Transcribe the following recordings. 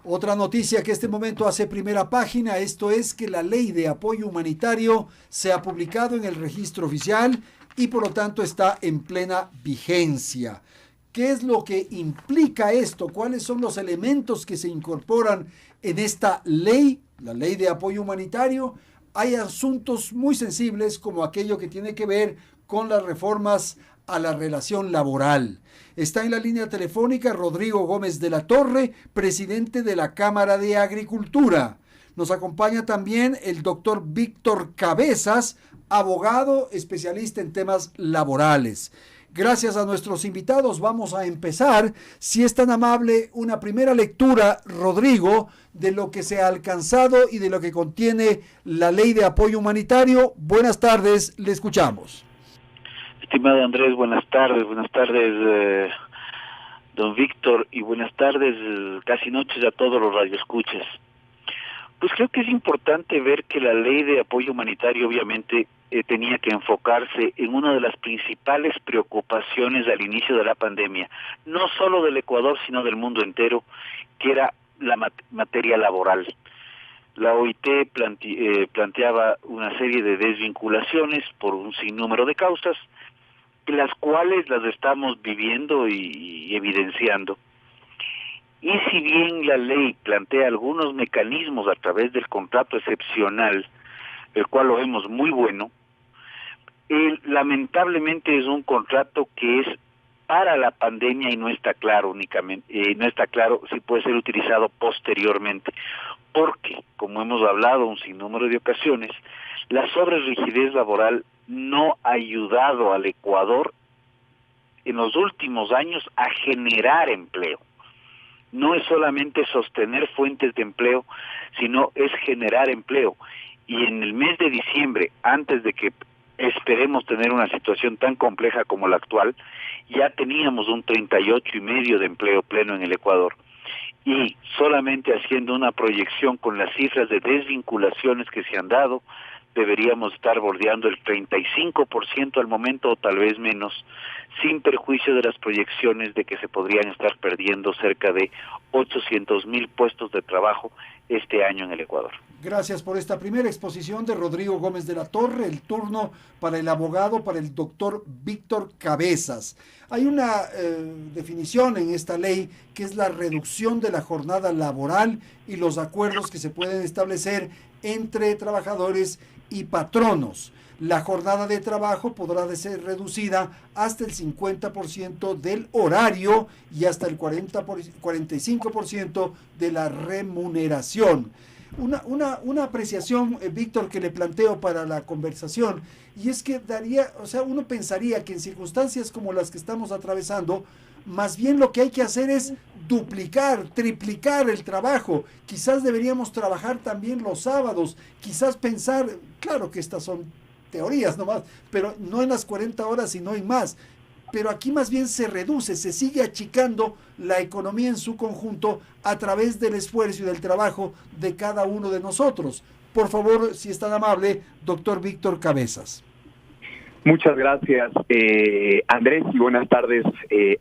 Otra noticia que este momento hace primera página, esto es que la ley de apoyo humanitario se ha publicado en el registro oficial y por lo tanto está en plena vigencia. ¿Qué es lo que implica esto? ¿Cuáles son los elementos que se incorporan en esta ley, la ley de apoyo humanitario? Hay asuntos muy sensibles como aquello que tiene que ver con las reformas a la relación laboral. Está en la línea telefónica Rodrigo Gómez de la Torre, presidente de la Cámara de Agricultura. Nos acompaña también el doctor Víctor Cabezas, abogado especialista en temas laborales. Gracias a nuestros invitados vamos a empezar, si es tan amable, una primera lectura, Rodrigo, de lo que se ha alcanzado y de lo que contiene la ley de apoyo humanitario. Buenas tardes, le escuchamos. Estimado Andrés, buenas tardes, don Víctor, y buenas tardes, casi noches a todos los radioescuchas. Pues creo que es importante ver que la ley de apoyo humanitario obviamente tenía que enfocarse en una de las principales preocupaciones al inicio de la pandemia, no solo del Ecuador, sino del mundo entero, que era la materia laboral. La OIT planteaba una serie de desvinculaciones por un sinnúmero de causas, las cuales las estamos viviendo y evidenciando. Y si bien la ley plantea algunos mecanismos a través del contrato excepcional, el cual lo vemos muy bueno, lamentablemente es un contrato que es para la pandemia y no está claro únicamente, no está claro si puede ser utilizado posteriormente, porque, como hemos hablado un sinnúmero de ocasiones, la sobrerigidez laboral no ha ayudado al Ecuador en los últimos años a generar empleo. No es solamente sostener fuentes de empleo, sino es generar empleo. Y en el mes de diciembre, antes de que esperemos tener una situación tan compleja como la actual, ya teníamos un 38,5% de empleo pleno en el Ecuador. Y solamente haciendo una proyección con las cifras de desvinculaciones que se han dado, deberíamos estar bordeando el 35% al momento o tal vez menos, sin perjuicio de las proyecciones de que se podrían estar perdiendo cerca de 800,000 puestos de trabajo este año en el Ecuador. Gracias por esta primera exposición de Rodrigo Gómez de la Torre. El turno para el abogado, para el doctor Víctor Cabezas. Hay una definición en esta ley que es la reducción de la jornada laboral y los acuerdos que se pueden establecer entre trabajadores y patronos. La jornada de trabajo podrá ser reducida hasta el 50% del horario y hasta el 45% de la remuneración. Una apreciación, Víctor, que le planteo para la conversación, y es que uno pensaría que en circunstancias como las que estamos atravesando, más bien lo que hay que hacer es duplicar, triplicar el trabajo. Quizás deberíamos trabajar también los sábados, quizás pensar, claro que estas son teorías nomás, pero no en las 40 horas, sino en más. Pero aquí más bien se reduce, se sigue achicando la economía en su conjunto a través del esfuerzo y del trabajo de cada uno de nosotros. Por favor, si es tan amable, doctor Víctor Cabezas. Muchas gracias, Andrés, y buenas tardes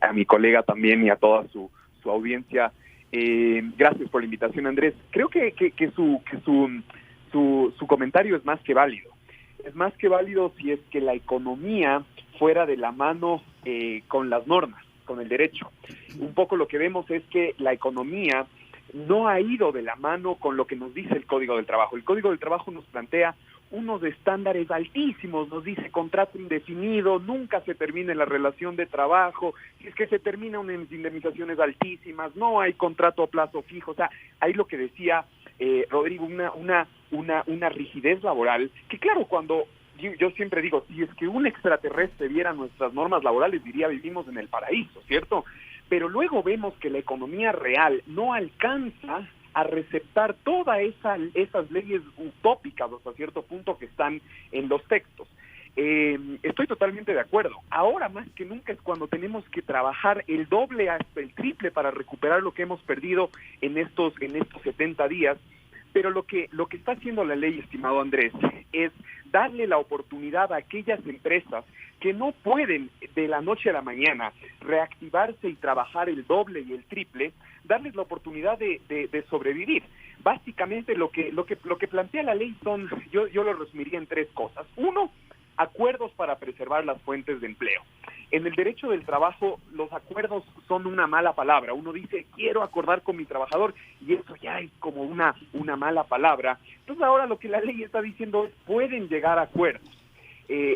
a mi colega también y a toda su audiencia. Gracias por la invitación, Andrés. Creo que su comentario es más que válido. Es más que válido si es que la economía fuera de la mano con las normas, con el derecho. Un poco lo que vemos es que la economía no ha ido de la mano con lo que nos dice el Código del Trabajo. El Código del Trabajo nos plantea unos estándares altísimos, nos dice contrato indefinido, nunca se termina la relación de trabajo, si es que se termina unas indemnizaciones altísimas, no hay contrato a plazo fijo. O sea, ahí lo que decía Rodrigo, una rigidez laboral, que claro, cuando yo siempre digo, si es que un extraterrestre viera nuestras normas laborales, diría vivimos en el paraíso, ¿cierto? Pero luego vemos que la economía real no alcanza a receptar todas esas leyes utópicas hasta cierto punto que están en los textos. Estoy totalmente de acuerdo. Ahora más que nunca es cuando tenemos que trabajar el doble hasta el triple para recuperar lo que hemos perdido en estos 70 días, Pero lo que está haciendo la ley, estimado Andrés, es darle la oportunidad a aquellas empresas que no pueden de la noche a la mañana reactivarse y trabajar el doble y el triple, darles la oportunidad de sobrevivir. Básicamente lo que plantea la ley son, yo lo resumiría en tres cosas. Uno, acuerdos para preservar las fuentes de empleo. En el derecho del trabajo, los acuerdos son una mala palabra. Uno dice, quiero acordar con mi trabajador, y eso ya es como una mala palabra. Entonces ahora lo que la ley está diciendo es, pueden llegar a acuerdos.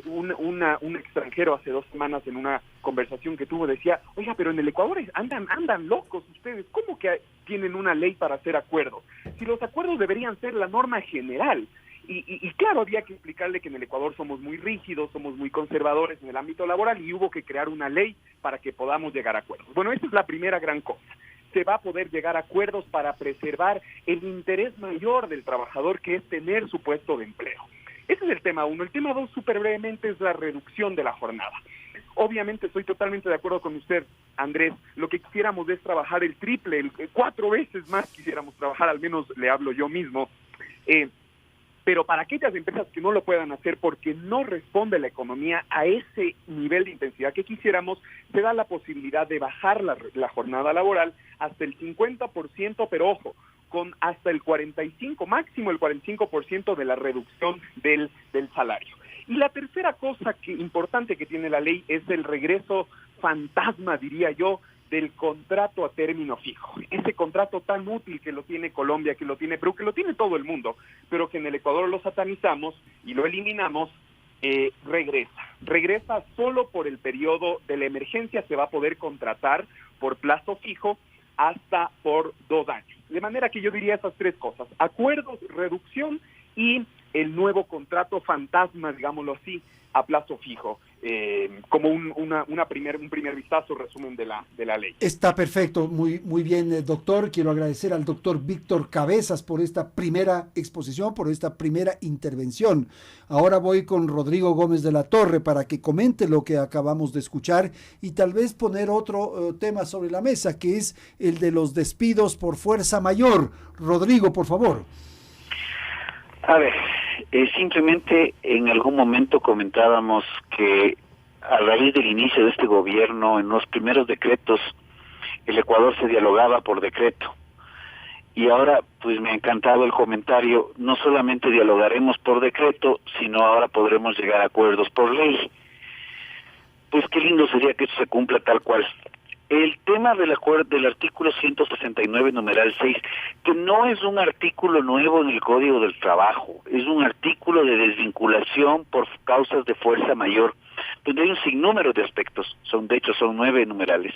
Un extranjero hace 2 semanas en una conversación que tuvo decía, oiga, pero en el Ecuador andan locos ustedes, ¿cómo que tienen una ley para hacer acuerdos? Si los acuerdos deberían ser la norma general. Y claro, había que explicarle que en el Ecuador somos muy rígidos, somos muy conservadores en el ámbito laboral y hubo que crear una ley para que podamos llegar a acuerdos. Bueno, esa es la primera gran cosa. Se va a poder llegar a acuerdos para preservar el interés mayor del trabajador, que es tener su puesto de empleo. Ese es el tema 1. El tema 2, súper brevemente, es la reducción de la jornada. Obviamente estoy totalmente de acuerdo con usted, Andrés. Lo que quisiéramos es trabajar el triple, 4 veces más quisiéramos trabajar, al menos le hablo yo mismo. Pero para aquellas empresas que no lo puedan hacer porque no responde la economía a ese nivel de intensidad que quisiéramos, se da la posibilidad de bajar la jornada laboral hasta el 50%, pero ojo, con hasta el 45%, máximo el 45% de la reducción del salario. Y la tercera cosa importante que tiene la ley es el regreso fantasma, diría yo, del contrato a término fijo. Ese contrato tan útil que lo tiene Colombia, que lo tiene Perú, que lo tiene todo el mundo, pero que en el Ecuador lo satanizamos y lo eliminamos, regresa solo por el periodo de la emergencia. Se va a poder contratar por plazo fijo hasta por 2 años. De manera que yo diría esas 3 cosas: acuerdos, reducción y el nuevo contrato fantasma, digámoslo así, a plazo fijo, como un primer vistazo, resumen de la ley. Está perfecto, muy bien, doctor. Quiero agradecer al doctor Víctor Cabezas por esta primera exposición, por esta primera intervención. Ahora voy con Rodrigo Gómez de la Torre para que comente lo que acabamos de escuchar y tal vez poner otro tema sobre la mesa, que es el de los despidos por fuerza mayor. Rodrigo, por favor. A ver, simplemente en algún momento comentábamos que a raíz del inicio de este gobierno, en los primeros decretos, el Ecuador se dialogaba por decreto. Y ahora, pues me ha encantado el comentario, no solamente dialogaremos por decreto, sino ahora podremos llegar a acuerdos por ley. Pues qué lindo sería que eso se cumpla tal cual. El tema del artículo 169, numeral 6, que no es un artículo nuevo en el Código del Trabajo, es un artículo de desvinculación por causas de fuerza mayor, donde hay un sinnúmero de aspectos, de hecho son 9 numerales.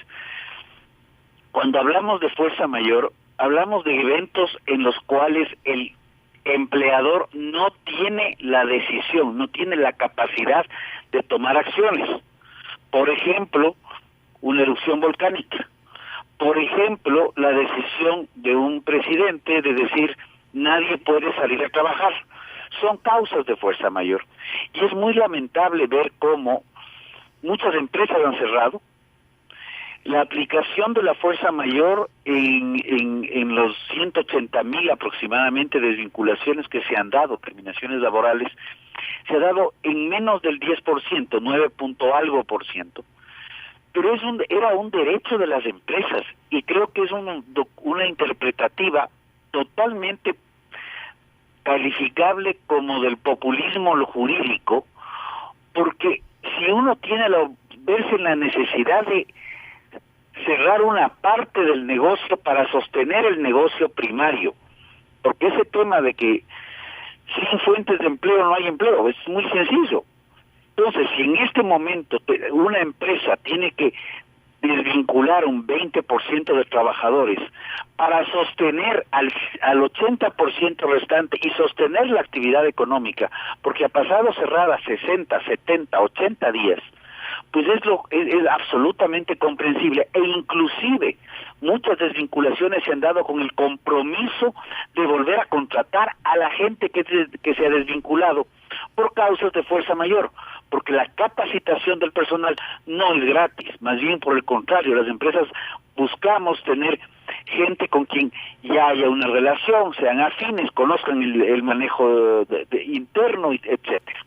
Cuando hablamos de fuerza mayor, hablamos de eventos en los cuales el empleador no tiene la decisión, no tiene la capacidad de tomar acciones. Por ejemplo, una erupción volcánica. Por ejemplo, la decisión de un presidente de decir nadie puede salir a trabajar. Son causas de fuerza mayor. Y es muy lamentable ver cómo muchas empresas han cerrado. La aplicación de la fuerza mayor en los 180,000 aproximadamente desvinculaciones que se han dado, terminaciones laborales, se ha dado en menos del 10%, 9 punto algo por ciento. Pero era un derecho de las empresas y creo que es una interpretativa totalmente calificable como del populismo jurídico, porque si uno tiene verse en la necesidad de cerrar una parte del negocio para sostener el negocio primario, porque ese tema de que sin fuentes de empleo no hay empleo, es muy sencillo. Entonces, si en este momento una empresa tiene que desvincular un 20% de trabajadores para sostener al 80% restante y sostener la actividad económica, porque ha pasado cerrada 60, 70, 80 días, pues es absolutamente comprensible, e inclusive muchas desvinculaciones se han dado con el compromiso de volver a contratar a la gente que se ha desvinculado por causas de fuerza mayor, porque la capacitación del personal no es gratis, más bien por el contrario, las empresas buscamos tener gente con quien ya haya una relación, sean afines, conozcan el manejo interno, etcétera.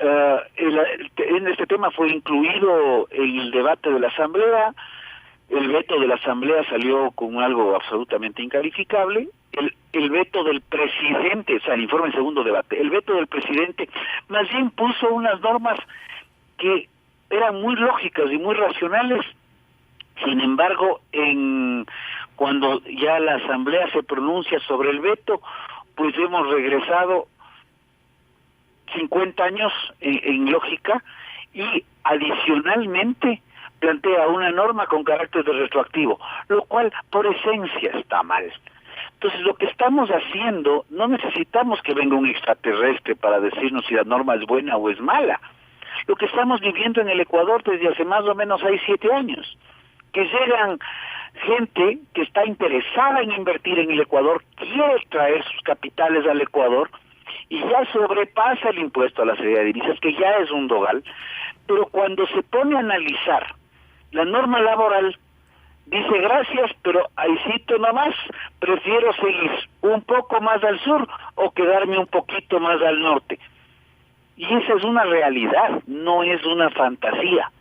En este tema fue incluido en el debate de la Asamblea. El veto de la Asamblea salió con algo absolutamente incalificable. El veto del presidente, o sea, el informe en segundo debate, el veto del presidente más bien puso unas normas que eran muy lógicas y muy racionales. Sin embargo, cuando ya la Asamblea se pronuncia sobre el veto, pues hemos regresado 50 años en lógica, y adicionalmente plantea una norma con carácter de retroactivo, lo cual por esencia está mal. Entonces, lo que estamos haciendo, no necesitamos que venga un extraterrestre para decirnos si la norma es buena o es mala. Lo que estamos viviendo en el Ecuador desde hace más o menos 6-7 años, que llegan gente que está interesada en invertir en el Ecuador, quiere traer sus capitales al Ecuador, y ya sobrepasa el impuesto a la salida de divisas, que ya es un dogal, pero cuando se pone a analizar la norma laboral, dice gracias, pero ahí cito nomás, prefiero seguir un poco más al sur o quedarme un poquito más al norte. Y esa es una realidad, no es una fantasía.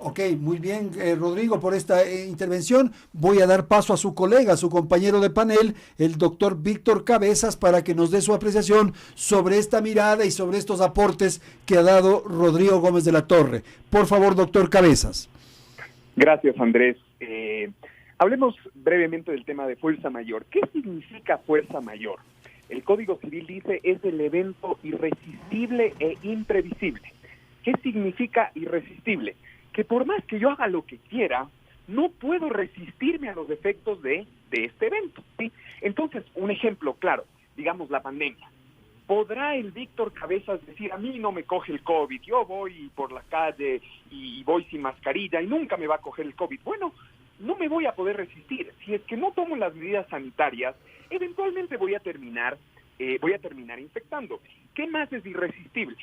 Ok, muy bien, Rodrigo, por esta intervención. Voy a dar paso a su colega, a su compañero de panel, el doctor Víctor Cabezas, para que nos dé su apreciación sobre esta mirada y sobre estos aportes que ha dado Rodrigo Gómez de la Torre. Por favor, doctor Cabezas. Gracias, Andrés. Hablemos brevemente del tema de fuerza mayor. ¿Qué significa fuerza mayor? El Código Civil dice es el evento irresistible e imprevisible. ¿Qué significa irresistible? Que por más que yo haga lo que quiera, no puedo resistirme a los efectos de este evento, ¿sí? Entonces, un ejemplo claro, digamos la pandemia. ¿Podrá el Víctor Cabezas decir, a mí no me coge el COVID, yo voy por la calle y voy sin mascarilla y nunca me va a coger el COVID? Bueno, no me voy a poder resistir. Si es que no tomo las medidas sanitarias, eventualmente voy a terminar infectando. ¿Qué más es irresistible?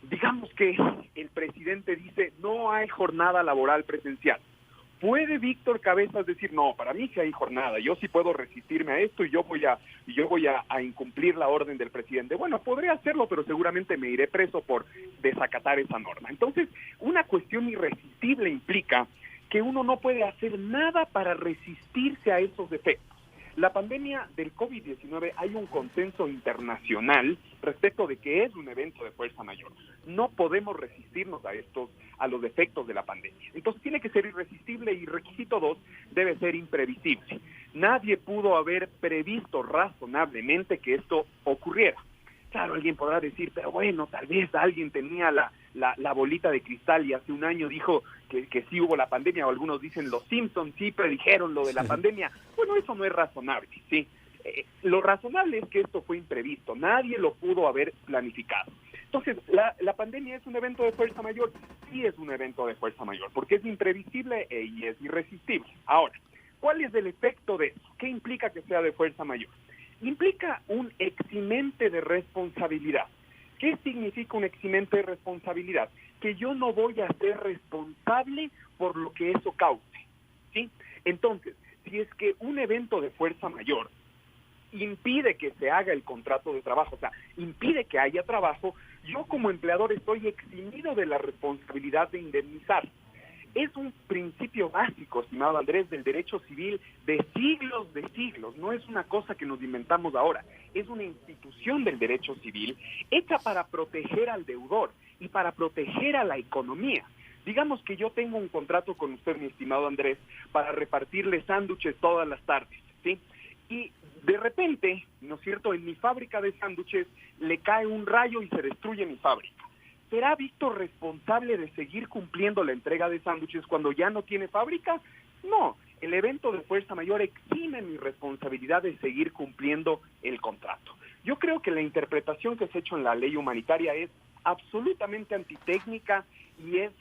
Digamos que el presidente dice, no hay jornada laboral presencial. ¿Puede Víctor Cabezas decir, no, para mí sí hay jornada, yo sí puedo resistirme a esto y yo voy a incumplir la orden del presidente? Bueno, podría hacerlo, pero seguramente me iré preso por desacatar esa norma. Entonces, una cuestión irresistible implica que uno no puede hacer nada para resistirse a esos efectos. La pandemia del COVID-19, hay un consenso internacional respecto de que es un evento de fuerza mayor. No podemos resistirnos a los efectos de la pandemia. Entonces tiene que ser irresistible, y requisito 2, debe ser imprevisible. Nadie pudo haber previsto razonablemente que esto ocurriera. Claro, alguien podrá decir, pero bueno, tal vez alguien tenía la bolita de cristal y hace un año dijo que sí hubo la pandemia, o algunos dicen los Simpsons sí predijeron lo de la pandemia. Bueno, eso no es razonable, ¿sí? Lo razonable es que esto fue imprevisto, nadie lo pudo haber planificado. Entonces, ¿la pandemia es un evento de fuerza mayor? Sí es un evento de fuerza mayor, porque es imprevisible y es irresistible. Ahora, ¿cuál es el efecto de eso? ¿Qué implica que sea de fuerza mayor? Implica un eximente de responsabilidad. ¿Qué significa un eximente de responsabilidad? Que yo no voy a ser responsable por lo que eso cause, ¿sí? Entonces, si es que un evento de fuerza mayor impide que se haga el contrato de trabajo, o sea, impide que haya trabajo, yo como empleador estoy eximido de la responsabilidad de indemnizar. Es un principio básico, estimado Andrés, del derecho civil de siglos, no es una cosa que nos inventamos ahora, es una institución del derecho civil hecha para proteger al deudor y para proteger a la economía. Digamos que yo tengo un contrato con usted, mi estimado Andrés, para repartirle sándwiches todas las tardes, ¿sí? Y de repente, ¿no es cierto?, en mi fábrica de sándwiches le cae un rayo y se destruye mi fábrica. ¿Será Víctor responsable de seguir cumpliendo la entrega de sándwiches cuando ya no tiene fábrica? No, el evento de fuerza mayor exime mi responsabilidad de seguir cumpliendo el contrato. Yo creo que la interpretación que se ha hecho en la ley humanitaria es absolutamente antitécnica y es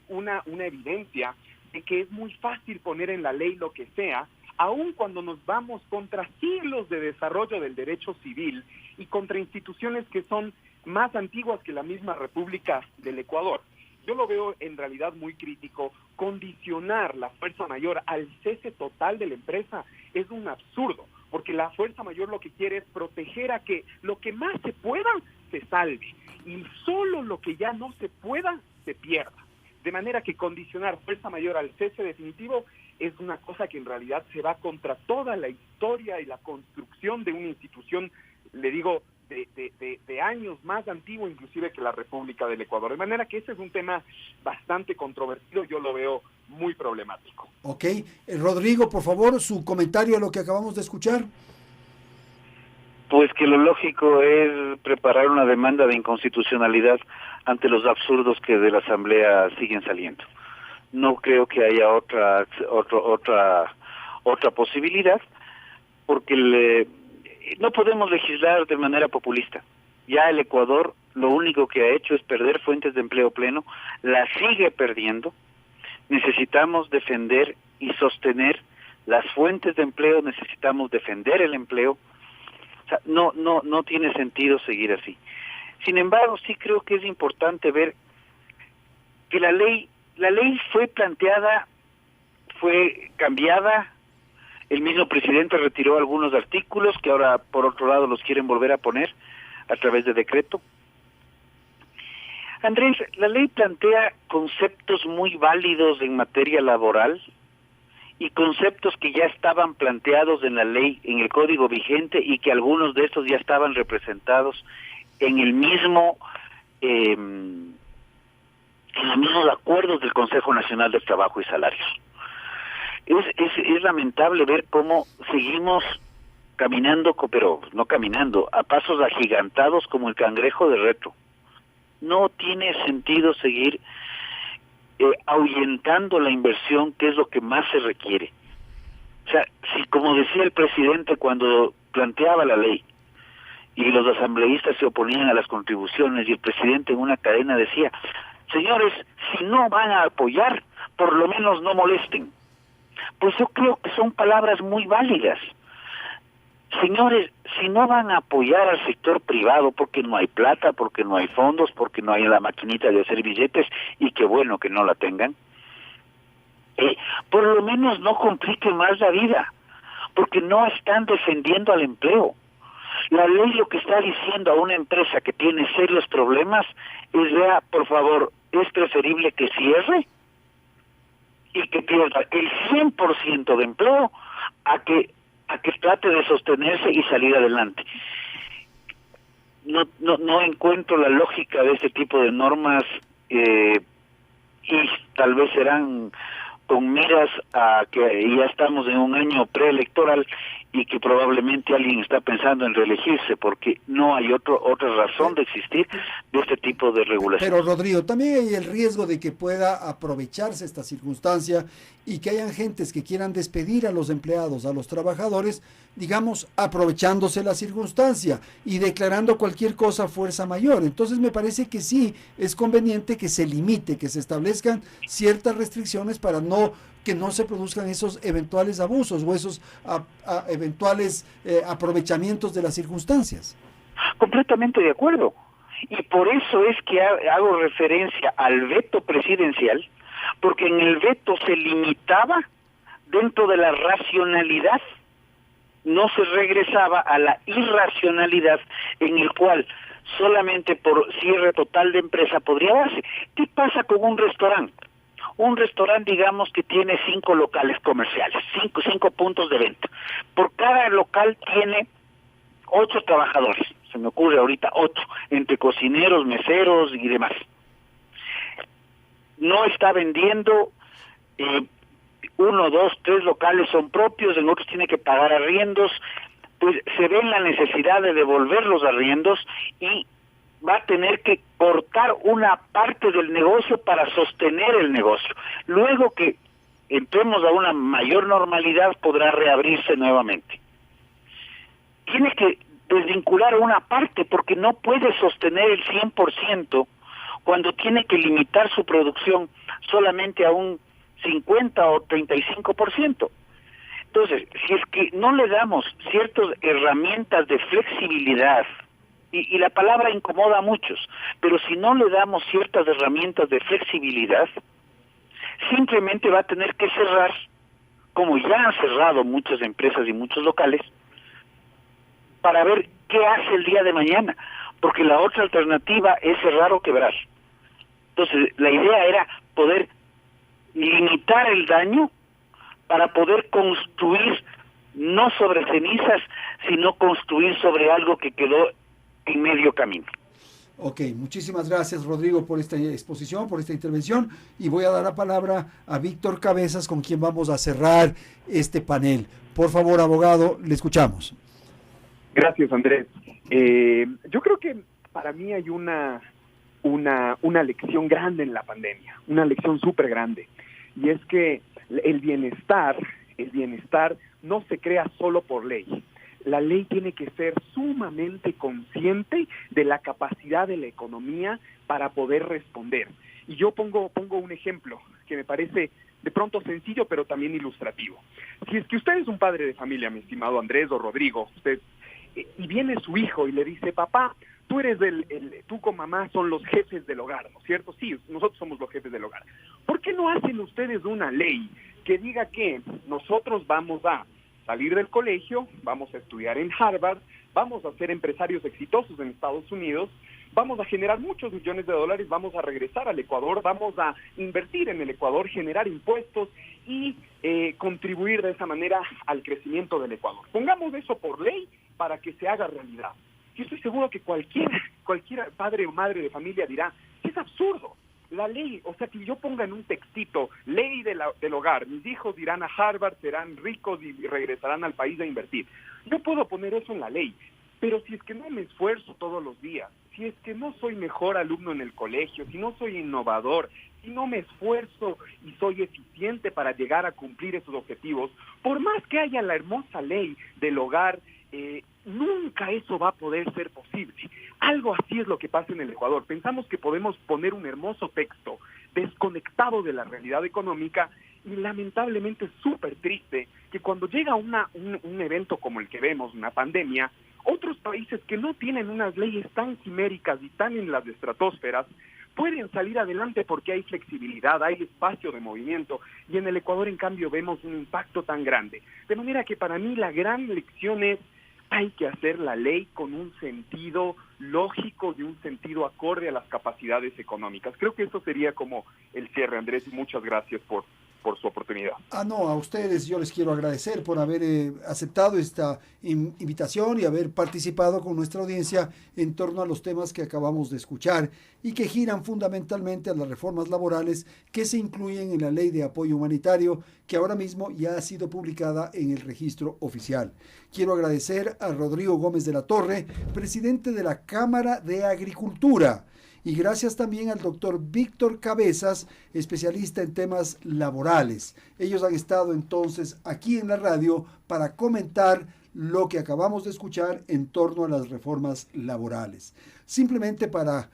una evidencia de que es muy fácil poner en la ley lo que sea, aun cuando nos vamos contra siglos de desarrollo del derecho civil y contra instituciones que son más antiguas que la misma República del Ecuador. yo lo veo en realidad muy crítico. Condicionar la fuerza mayor al cese total de la empresa es un absurdo, porque la fuerza mayor lo que quiere es proteger a que lo que más se pueda se salve, y solo lo que ya no se pueda se pierda. De manera que condicionar fuerza mayor al cese definitivo es una cosa que en realidad se va contra toda la historia y la construcción de una institución, le digo, de años más antiguo inclusive que la República del Ecuador. De manera que ese es un tema bastante controvertido, yo lo veo muy problemático. Ok. Rodrigo, por favor, su comentario a lo que acabamos de escuchar. Pues que lo lógico es preparar una demanda de inconstitucionalidad ante los absurdos que de la Asamblea siguen saliendo. No creo que haya otra posibilidad, porque no podemos legislar de manera populista. Ya el Ecuador lo único que ha hecho es perder fuentes de empleo pleno, la sigue perdiendo. Necesitamos defender y sostener las fuentes de empleo, necesitamos defender el empleo. O sea, no tiene sentido seguir así. Sin embargo, sí creo que es importante ver que la ley fue planteada, fue cambiada. El mismo presidente retiró algunos artículos que ahora, por otro lado, los quieren volver a poner a través de decreto. Andrés, la ley plantea conceptos muy válidos en materia laboral y conceptos que ya estaban planteados en la ley, en el código vigente, y que algunos de estos ya estaban representados en el mismo en los mismos acuerdos del Consejo Nacional del Trabajo y Salarios. Es lamentable ver cómo seguimos caminando, pero no caminando, a pasos agigantados como el cangrejo de retro. No tiene sentido seguir ahuyentando la inversión, que es lo que más se requiere. O sea, si, como decía el presidente cuando planteaba la ley, y los asambleístas se oponían a las contribuciones, y el presidente en una cadena decía: señores, si no van a apoyar, por lo menos no molesten. Pues yo creo que son palabras muy válidas. Señores, si no van a apoyar al sector privado porque no hay plata, porque no hay fondos, porque no hay la maquinita de hacer billetes, y qué bueno que no la tengan, por lo menos no compliquen más la vida, porque no están defendiendo al empleo. La ley lo que está diciendo a una empresa que tiene serios problemas es: vea, por favor, es preferible que cierre y que pierda el 100% de empleo a que trate de sostenerse y salir adelante. No encuentro la lógica de este tipo de normas, y tal vez serán con miras a que ya estamos en un año preelectoral y que probablemente alguien está pensando en reelegirse, porque no hay otra razón de existir de este tipo de regulación. Pero Rodrigo, también hay el riesgo de que pueda aprovecharse esta circunstancia y que hayan gentes que quieran despedir a los empleados, a los trabajadores, digamos, aprovechándose la circunstancia y declarando cualquier cosa fuerza mayor. Entonces me parece que sí es conveniente que se limite, que se establezcan ciertas restricciones para que no se produzcan esos eventuales abusos o esos eventuales aprovechamientos de las circunstancias. Completamente de acuerdo. Y por eso es que hago referencia al veto presidencial, porque en el veto se limitaba dentro de la racionalidad, no se regresaba a la irracionalidad, en el cual solamente por cierre total de empresa podría darse. ¿Qué pasa con un restaurante? Un restaurante, digamos, que tiene 5 locales comerciales, 5 puntos de venta. Por cada local tiene 8 trabajadores, se me ocurre ahorita 8, entre cocineros, meseros y demás. No está vendiendo, 1, 2, 3 locales son propios, en otros tiene que pagar arriendos, pues se ve en la necesidad de devolver los arriendos y va a tener que cortar una parte del negocio para sostener el negocio. Luego que entremos a una mayor normalidad, podrá reabrirse nuevamente. Tiene que desvincular una parte porque no puede sostener el 100% cuando tiene que limitar su producción solamente a un 50 o 35%. Entonces, si es que no le damos ciertas herramientas de flexibilidad y la palabra incomoda a muchos, pero si no le damos ciertas herramientas de flexibilidad, simplemente va a tener que cerrar, como ya han cerrado muchas empresas y muchos locales, para ver qué hace el día de mañana, porque la otra alternativa es cerrar o quebrar. Entonces, la idea era poder limitar el daño para poder construir no sobre cenizas, sino construir sobre algo que quedó en medio camino. Ok, muchísimas gracias, Rodrigo, por esta exposición, por esta intervención, y voy a dar la palabra a Víctor Cabezas, con quien vamos a cerrar este panel. Por favor, abogado, le escuchamos. Gracias, Andrés. Yo creo que para mí hay una lección grande en la pandemia, una lección súper grande, y es que el bienestar no se crea solo por ley. La ley tiene que ser sumamente consciente de la capacidad de la economía para poder responder. Y yo pongo un ejemplo que me parece de pronto sencillo, pero también ilustrativo. Si es que usted es un padre de familia, mi estimado Andrés o Rodrigo, y viene su hijo y le dice, papá, tú con mamá son los jefes del hogar, ¿no es cierto? Sí, nosotros somos los jefes del hogar. ¿Por qué no hacen ustedes una ley que diga que nosotros vamos a salir del colegio, vamos a estudiar en Harvard, vamos a ser empresarios exitosos en Estados Unidos, vamos a generar muchos millones de dólares, vamos a regresar al Ecuador, vamos a invertir en el Ecuador, generar impuestos y contribuir de esa manera al crecimiento del Ecuador? Pongamos eso por ley para que se haga realidad. Yo estoy seguro que cualquier padre o madre de familia dirá, es absurdo. La ley, o sea, que yo ponga en un textito, ley del hogar, mis hijos irán a Harvard, serán ricos y regresarán al país a invertir. Yo puedo poner eso en la ley, pero si es que no me esfuerzo todos los días, si es que no soy mejor alumno en el colegio, si no soy innovador, si no me esfuerzo y soy eficiente para llegar a cumplir esos objetivos, por más que haya la hermosa ley del hogar, nunca eso va a poder ser posible. Algo así es lo que pasa en el Ecuador. Pensamos que podemos poner un hermoso texto desconectado de la realidad económica y lamentablemente es súper triste que cuando llega un evento como el que vemos, una pandemia, otros países que no tienen unas leyes tan quiméricas y tan en las estratosferas pueden salir adelante porque hay flexibilidad, hay espacio de movimiento, y en el Ecuador en cambio vemos un impacto tan grande. De manera que para mí la gran lección es: hay que hacer la ley con un sentido lógico y un sentido acorde a las capacidades económicas. Creo que eso sería como el cierre, Andrés, y muchas gracias por su oportunidad. No, a ustedes yo les quiero agradecer por haber aceptado esta invitación y haber participado con nuestra audiencia en torno a los temas que acabamos de escuchar y que giran fundamentalmente a las reformas laborales que se incluyen en la Ley de Apoyo Humanitario, que ahora mismo ya ha sido publicada en el registro oficial. Quiero agradecer a Rodrigo Gómez de la Torre, presidente de la Cámara de Agricultura, y gracias también al doctor Víctor Cabezas, especialista en temas laborales. Ellos han estado entonces aquí en la radio para comentar lo que acabamos de escuchar en torno a las reformas laborales. Simplemente para